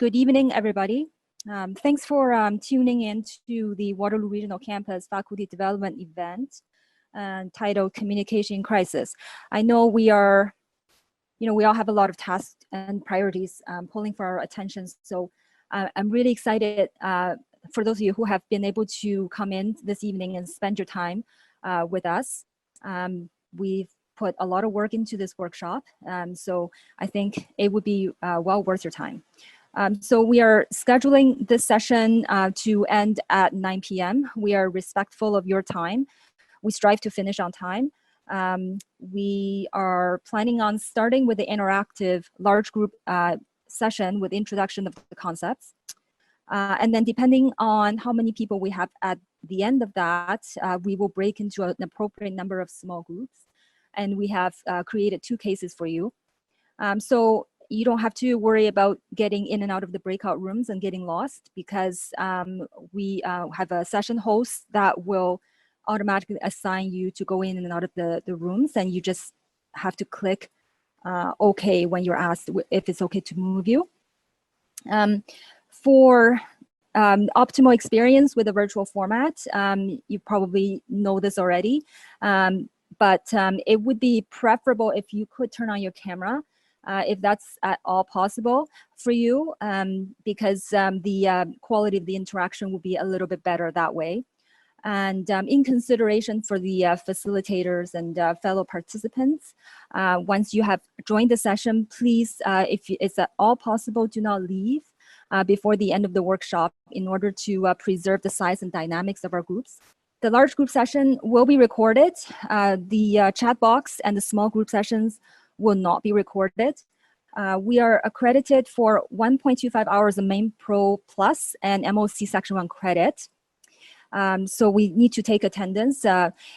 Good evening, everybody. Thanks for tuning in to the Waterloo Regional Campus Faculty Development event titled Communication in Crisis. I know we all have a lot of tasks and priorities pulling for our attention. So I'm really excited for those of you who have been able to come in this evening and spend your time with us. We've put a lot of work into this workshop, so I think it would be well worth your time. So we are scheduling this session to end at 9 p.m. We are respectful of your time. We strive to finish on time. We are planning on starting with the interactive large group session with introduction of the concepts. And then depending on how many people we have at the end of that, we will break into an appropriate number of small groups. And we have created 2 cases for you. So you don't have to worry about getting in and out of the breakout rooms and getting lost, because we have a session host that will automatically assign you to go in and out of the rooms, and you just have to click OK when you're asked if it's okay to move you. For optimal experience with a virtual format, you probably know this already, but it would be preferable if you could turn on your camera, if that's at all possible for you, because the quality of the interaction will be a little bit better that way. And in consideration for the facilitators and fellow participants, once you have joined the session, please, if it's at all possible, do not leave before the end of the workshop in order to preserve the size and dynamics of our groups. The large group session will be recorded. The chat box and the small group sessions will not be recorded. We are accredited for 1.25 hours of Main Pro Plus and MOC Section 1 credit. So we need to take attendance.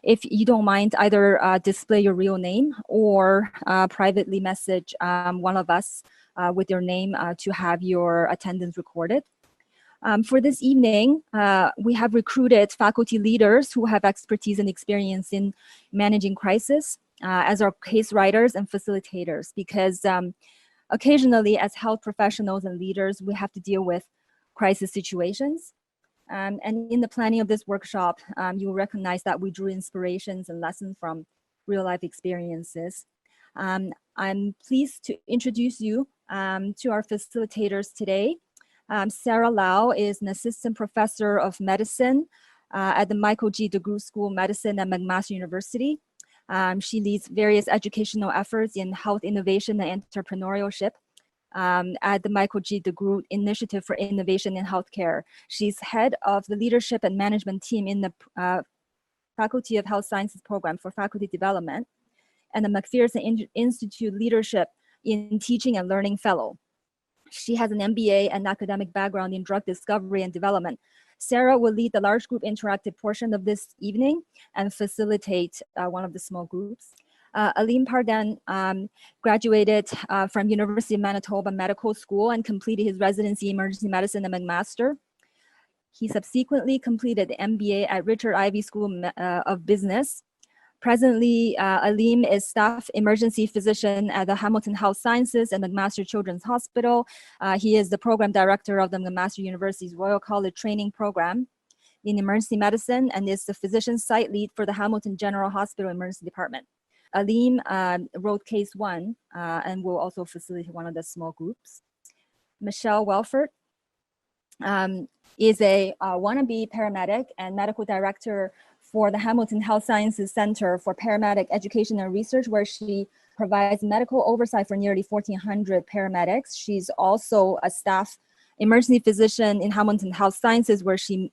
If you don't mind, either display your real name or privately message one of us with your name to have your attendance recorded. For this evening, we have recruited faculty leaders who have expertise and experience in managing crisis as our case writers and facilitators, because occasionally as health professionals and leaders, we have to deal with crisis situations. And in the planning of this workshop, you will recognize that we drew inspirations and lessons from real life experiences. I'm pleased to introduce you to our facilitators today. Sarah Lau is an assistant professor of medicine at the Michael G. DeGroot School of Medicine at McMaster University. She leads various educational efforts in health innovation and entrepreneurship at the Michael G. DeGroot Initiative for Innovation in Healthcare. She's head of the leadership and management team in the Faculty of Health Sciences program for faculty development, and the McPherson Institute Leadership in Teaching and Learning Fellow. She has an MBA and academic background in drug discovery and development. Sarah will lead the large group interactive portion of this evening and facilitate one of the small groups. Alim Pardan graduated from University of Manitoba Medical School and completed his residency in emergency medicine at McMaster. He subsequently completed the MBA at Richard Ivey School of Business. Presently, Alim is staff emergency physician at the Hamilton Health Sciences and McMaster Children's Hospital. He is the program director of the McMaster University's Royal College Training Program in emergency medicine and is the physician site lead for the Hamilton General Hospital Emergency Department. Alim wrote case 1 and will also facilitate one of the small groups. Michelle Welford is a wannabe paramedic and medical director for the Hamilton Health Sciences Center for Paramedic Education and Research, where she provides medical oversight for nearly 1,400 paramedics. She's also a staff emergency physician in Hamilton Health Sciences, where she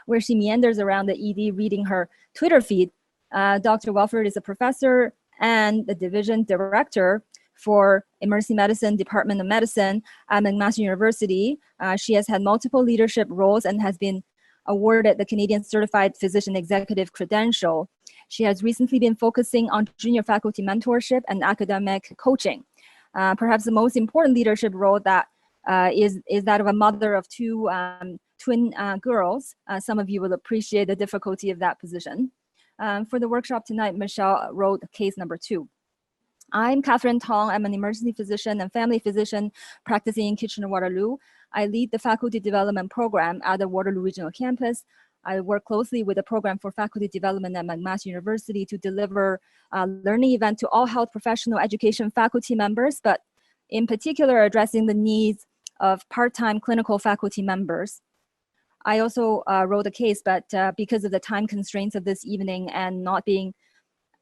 meanders around the ED reading her Twitter feed. Dr. Welford is a professor and the division director for Emergency Medicine, Department of Medicine at McMaster University. She has had multiple leadership roles and has been awarded the Canadian Certified Physician Executive Credential. She has recently been focusing on junior faculty mentorship and academic coaching. Perhaps the most important leadership role that is that of a mother of 2 twin girls. Some of you will appreciate the difficulty of that position. For the workshop tonight, Michelle wrote case number 2. I'm Catherine Tong. I'm an emergency physician and family physician practicing in Kitchener-Waterloo. I lead the faculty development program at the Waterloo Regional Campus. I work closely with the program for faculty development at McMaster University to deliver a learning event to all health professional education faculty members, but in particular addressing the needs of part-time clinical faculty members. I also wrote a case, but because of the time constraints of this evening and not being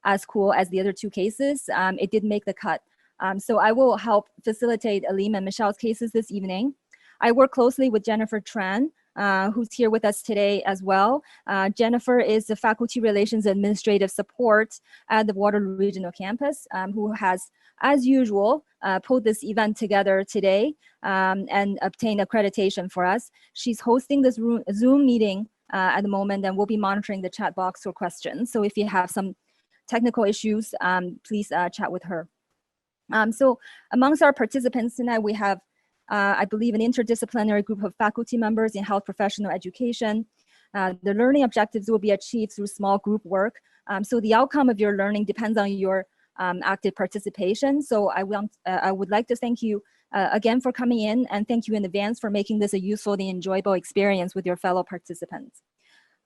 as cool as the other two cases, it did make the cut. So I will help facilitate Alim and Michelle's cases this evening. I work closely with Jennifer Tran, who's here with us today as well. Jennifer is the Faculty Relations Administrative Support at the Waterloo Regional Campus, who has, as usual, pulled this event together today and obtained accreditation for us. She's hosting this Zoom meeting at the moment, and we'll be monitoring the chat box for questions. So if you have some technical issues, please chat with her. So amongst our participants tonight, we have, I believe, an interdisciplinary group of faculty members in health professional education. The learning objectives will be achieved through small group work. So the outcome of your learning depends on your active participation. So I would like to thank you again for coming in, and thank you in advance for making this a useful and enjoyable experience with your fellow participants.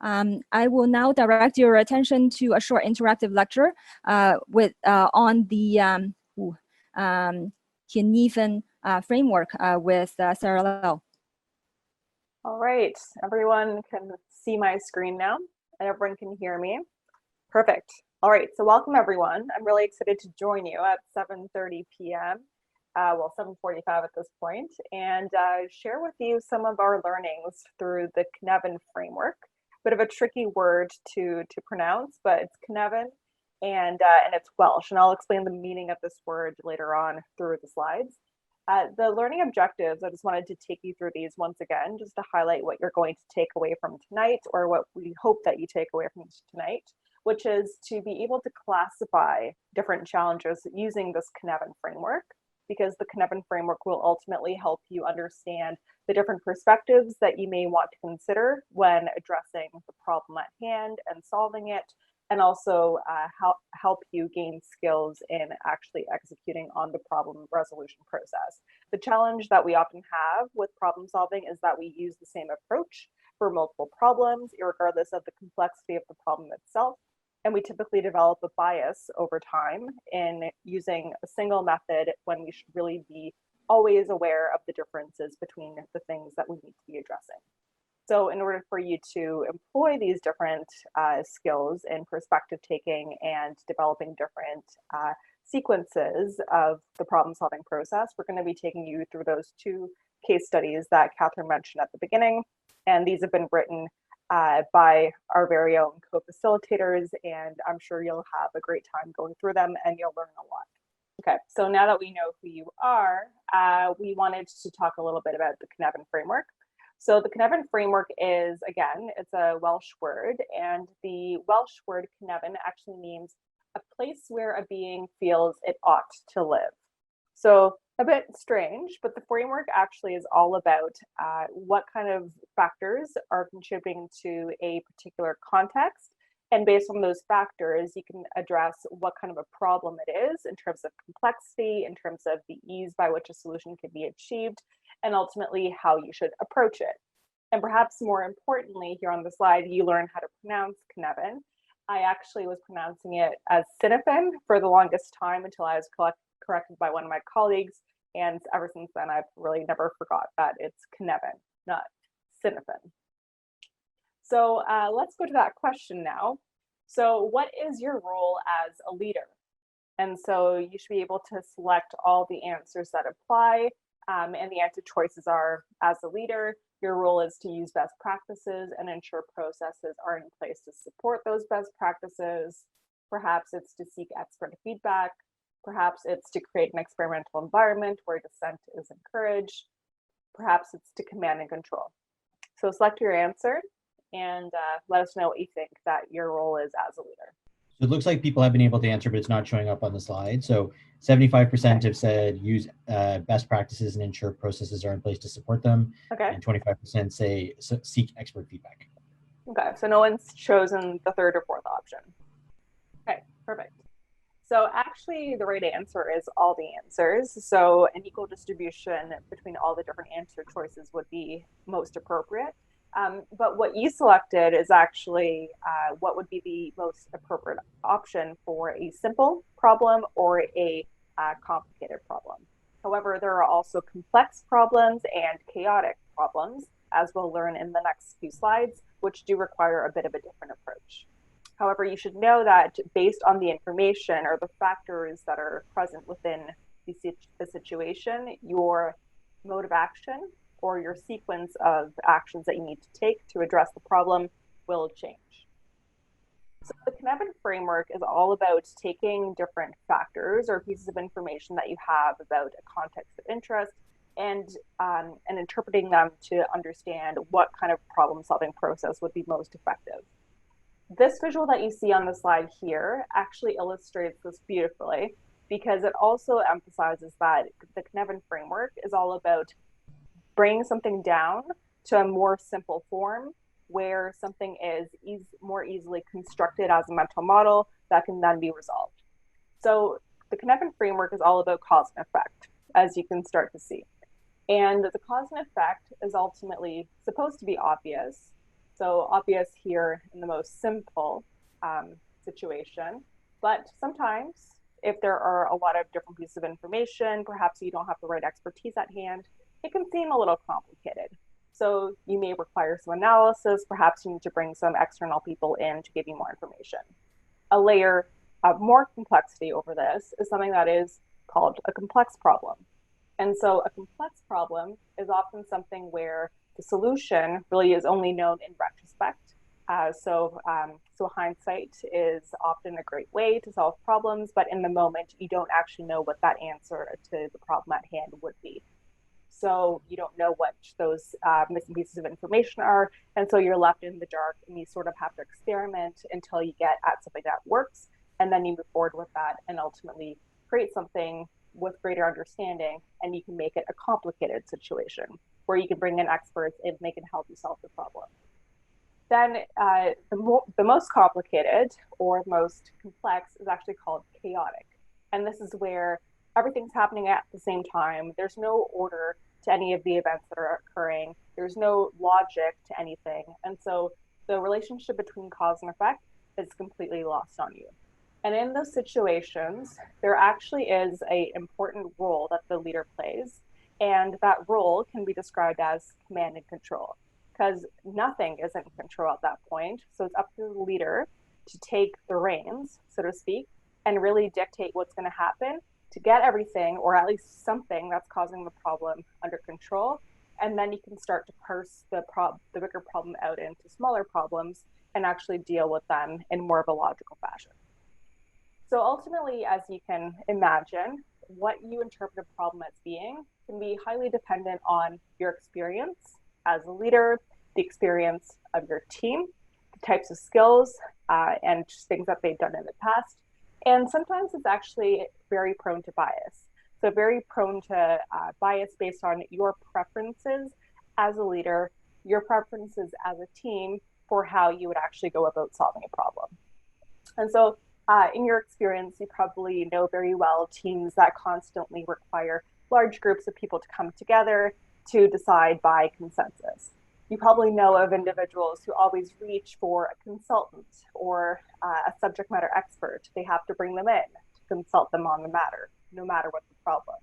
I will now direct your attention to a short interactive lecture on the Kinema Framework with Sarah Lau. All right, everyone can see my screen now, and everyone can hear me. Perfect. All right, so welcome everyone. I'm really excited to join you at 7:30 p.m. Well, 7:45 at this point, and share with you some of our learnings through the Kinema Framework. Bit of a tricky word to pronounce, but it's Kinema, and it's Welsh, and I'll explain the meaning of this word later on through the slides. The learning objectives, I just wanted to take you through these once again, just to highlight what you're going to take away from tonight, or what we hope that you take away from tonight, which is to be able to classify different challenges using this Kinema framework, because the Kinema framework will ultimately help you understand the different perspectives that you may want to consider when addressing the problem at hand and solving it, and also help you gain skills in actually executing on the problem resolution process. The challenge that we often have with problem solving is that we use the same approach for multiple problems, regardless of the complexity of the problem itself. And we typically develop a bias over time in using a single method when we should really be always aware of the differences between the things that we need to be addressing. So in order for you to employ these different skills in perspective taking and developing different sequences of the problem solving process, we're going to be taking you through those two case studies that Catherine mentioned at the beginning. And these have been written by our very own co-facilitators, and I'm sure you'll have a great time going through them and you'll learn a lot. Okay, so now that we know who you are, we wanted to talk a little bit about the Kinema Framework. So the Kinema Framework is, again, it's a Welsh word, and the Welsh word Kinema actually means a place where a being feels it ought to live. So a bit strange, but the framework actually is all about what kind of factors are contributing to a particular context. And based on those factors, you can address what kind of a problem it is in terms of complexity, in terms of the ease by which a solution can be achieved, and ultimately how you should approach it. And perhaps more importantly, here on the slide, you learn how to pronounce Kinema. I actually was pronouncing it as Cinefin for the longest time until I was corrected by one of my colleagues. And ever since then, I've really never forgot that it's Kinema, not Cinefin. So let's go to that question now. So what is your role as a leader? And so you should be able to select all the answers that apply. And the answer choices are, as a leader, your role is to use best practices and ensure processes are in place to support those best practices. Perhaps it's to seek expert feedback. Perhaps it's to create an experimental environment where dissent is encouraged. Perhaps it's to command and control. So select your answer and let us know what you think that your role is as a leader. So it looks like people have been able to answer, but it's not showing up on the slide. So 75% have said use best practices and ensure processes are in place to support them. Okay. And 25% say seek expert feedback. Okay, so no one's chosen the third or fourth option. Okay, perfect. So actually the right answer is all the answers. So an equal distribution between all the different answer choices would be most appropriate. But what you selected is actually what would be the most appropriate option for a simple problem or a complicated problem. However, there are also complex problems and chaotic problems, as we'll learn in the next few slides, which do require a bit of a different approach. However, you should know that based on the information or the factors that are present within the situation, your mode of action or your sequence of actions that you need to take to address the problem will change. So the Kinema Framework is all about taking different factors or pieces of information that you have about a context of interest and interpreting them to understand what kind of problem-solving process would be most effective. This visual that you see on the slide here actually illustrates this beautifully because it also emphasizes that the Kinema Framework is all about bringing something down to a more simple form where something is more easily constructed as a mental model that can then be resolved. So the Kinema Framework is all about cause and effect, as you can start to see. And the cause and effect is ultimately supposed to be obvious. So obvious here in the most simple situation, but sometimes if there are a lot of different pieces of information, perhaps you don't have the right expertise at hand, it can seem a little complicated. So you may require some analysis, perhaps you need to bring some external people in to give you more information. A layer of more complexity over this is something that is called a complex problem. And so a complex problem is often something where the solution really is only known in retrospect. So hindsight is often a great way to solve problems, but in the moment, you don't actually know what that answer to the problem at hand would be. So you don't know what those missing pieces of information are, and so you're left in the dark and you sort of have to experiment until you get at something that works, and then you move forward with that and ultimately create something with greater understanding, and you can make it a complicated situation where you can bring in experts and they can help you solve the problem. Then the most complicated or most complex is actually called chaotic. And this is where everything's happening at the same time. There's no order to any of the events that are occurring. There's no logic to anything. And so the relationship between cause and effect is completely lost on you. And in those situations, there actually is an important role that the leader plays. And that role can be described as command and control, because nothing is in control at that point. So it's up to the leader to take the reins, so to speak, and really dictate what's going to happen to get everything, or at least something that's causing the problem, under control. And then you can start to parse the bigger problem out into smaller problems and actually deal with them in more of a logical fashion. So ultimately, as you can imagine, what you interpret a problem as being can be highly dependent on your experience as a leader, the experience of your team, the types of skills and things that they've done in the past. And sometimes it's actually very prone to bias. So very prone to bias based on your preferences as a leader, your preferences as a team for how you would actually go about solving a problem. And so in your experience, you probably know very well teams that constantly require large groups of people to come together to decide by consensus. You probably know of individuals who always reach for a consultant or a subject matter expert. They have to bring them in to consult them on the matter, no matter what the problem.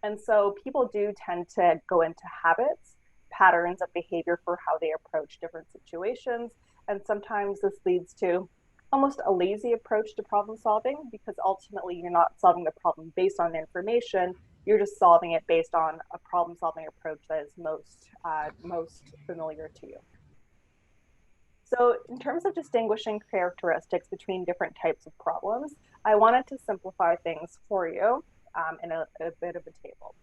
And so people do tend to go into habits, patterns of behavior for how they approach different situations. And sometimes this leads to almost a lazy approach to problem solving, because ultimately you're not solving the problem based on information, you're just solving it based on a problem solving approach that is most familiar to you. So in terms of distinguishing characteristics between different types of problems, I wanted to simplify things for you in a bit of a table.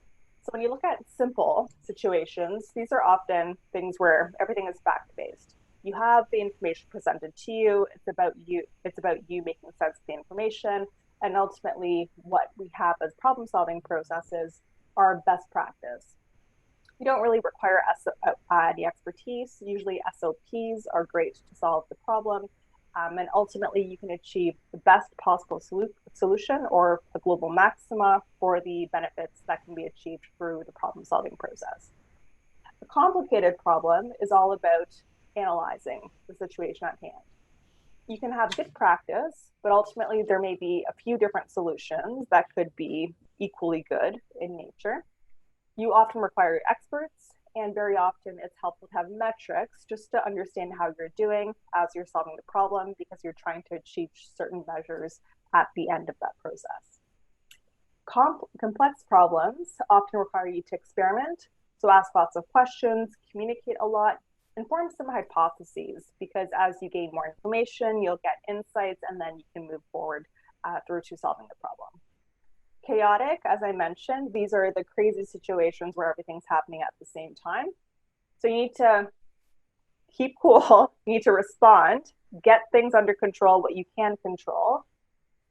So when you look at simple situations, these are often things where everything is fact-based. You have the information presented to you. It's about you making sense of the information, and ultimately what we have as problem-solving processes are best practice. You don't really require any expertise. Usually SOPs are great to solve the problem, and ultimately you can achieve the best possible solution or the global maxima for the benefits that can be achieved through the problem-solving process. The complicated problem is all about analyzing the situation at hand. You can have good practice, but ultimately there may be a few different solutions that could be equally good in nature. You often require experts, and very often it's helpful to have metrics just to understand how you're doing as you're solving the problem, because you're trying to achieve certain measures at the end of that process. Complex problems often require you to experiment, so ask lots of questions, communicate a lot, and form some hypotheses, because as you gain more information, you'll get insights, and then you can move forward through to solving the problem. Chaotic, as I mentioned, these are the crazy situations where everything's happening at the same time. So you need to keep cool, you need to respond, get things under control, what you can control,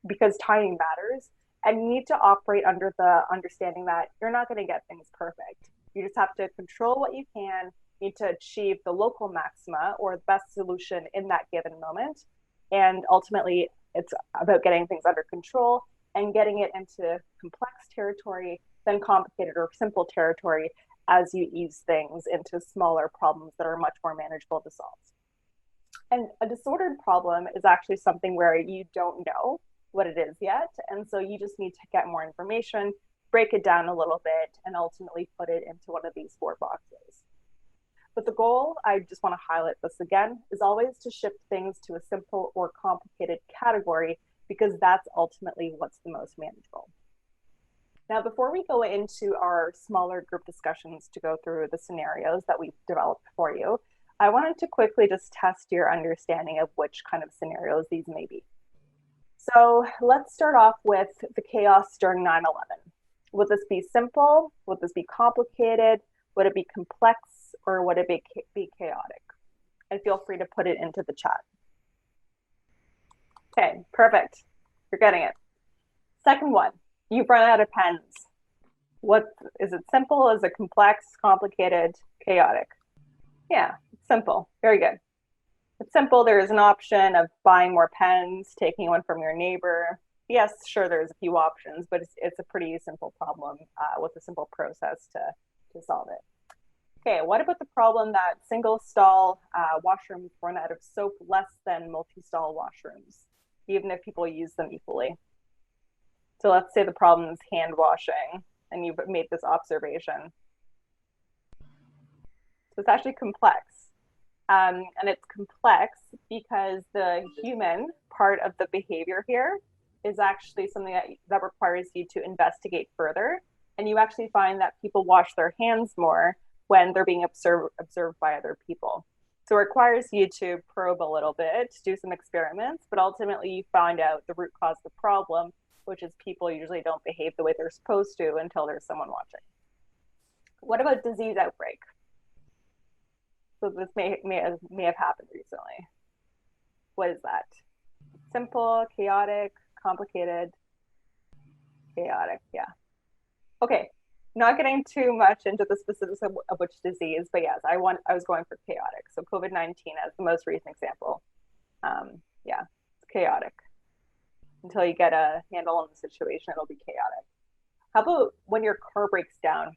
because timing matters, and you need to operate under the understanding that you're not going to get things perfect. You just have to control what you can, you need to achieve the local maxima or the best solution in that given moment, and ultimately it's about getting things under control and getting it into complex territory, then complicated or simple territory as you ease things into smaller problems that are much more manageable to solve. And a disordered problem is actually something where you don't know what it is yet, and so you just need to get more information, break it down a little bit, and ultimately put it into one of these 4 boxes. But the goal, I just want to highlight this again, is always to shift things to a simple or complicated category, because that's ultimately what's the most manageable. Now, before we go into our smaller group discussions to go through the scenarios that we've developed for you, I wanted to quickly just test your understanding of which kind of scenarios these may be. So let's start off with the chaos during 9/11. Would this be simple? Would this be complicated? Would it be complex? Or would it be chaotic? And feel free to put it into the chat. Okay, perfect. You're getting it. Second one, you've run out of pens. What is it? Simple? Is it complex, complicated, chaotic? Yeah, it's simple. Very good. It's simple. There is an option of buying more pens, taking one from your neighbor. Yes, sure, there's a few options, but it's a pretty simple problem with a simple process to solve it. Okay, what about the problem that single stall washrooms run out of soap less than multi-stall washrooms, even if people use them equally? So let's say the problem is hand washing and you've made this observation. So it's actually complex. And it's complex because the human part of the behavior here is actually something that requires you to investigate further. And you actually find that people wash their hands more when they're being observed by other people. So it requires you to probe a little bit, do some experiments, but ultimately you find out the root cause of the problem, which is people usually don't behave the way they're supposed to until there's someone watching. What about disease outbreak? So this may have happened recently. What is that? Simple, chaotic, complicated, chaotic, yeah. Okay, not getting too much into the specifics of which disease, but yes, I was going for chaotic. So COVID-19 as the most recent example. Yeah, it's chaotic. Until you get a handle on the situation, it'll be chaotic. How about when your car breaks down?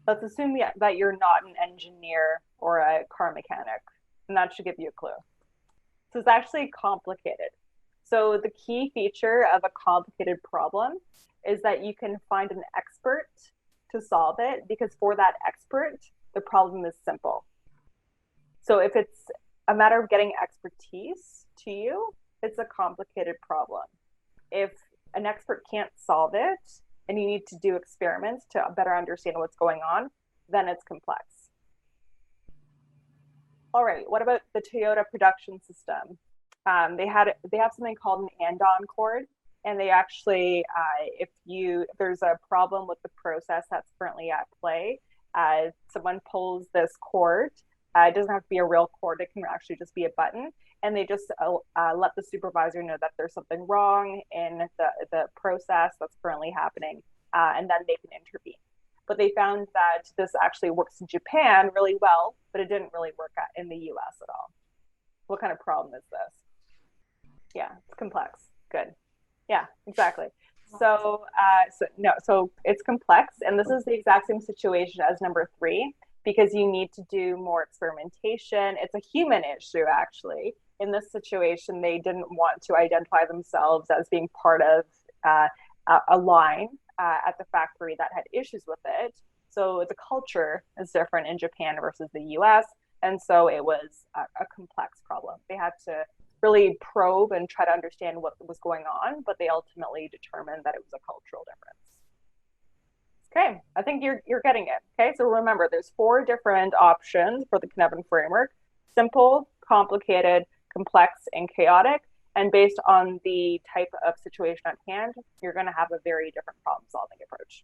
Let's assume that you're not an engineer or a car mechanic, and that should give you a clue. So it's actually complicated. So the key feature of a complicated problem is that you can find an expert to solve it, because for that expert, the problem is simple. So if it's a matter of getting expertise to you, it's a complicated problem. If an expert can't solve it and you need to do experiments to better understand what's going on, then it's complex. All right, what about the Toyota production system? They have something called an andon cord, and they actually, if there's a problem with the process that's currently at play, someone pulls this cord. It doesn't have to be a real cord, it can actually just be a button, and they just let the supervisor know that there's something wrong in the process that's currently happening, and then they can intervene. But they found that this actually works in Japan really well, but it didn't really work in the US at all. What kind of problem is this? Yeah, it's complex. Good. Yeah, exactly. So it's complex, and this is the exact same situation as number 3, because you need to do more experimentation. It's a human issue, actually. In this situation, they didn't want to identify themselves as being part of a line at the factory that had issues with it. So the culture is different in Japan versus the US. And so it was a complex problem. They had to really probe and try to understand what was going on, but they ultimately determined that it was a cultural difference. Okay, I think you're getting it. Okay, so remember, there's 4 different options for the Kinema Framework: simple, complicated, complex, and chaotic. And based on the type of situation at hand, you're going to have a very different problem-solving approach.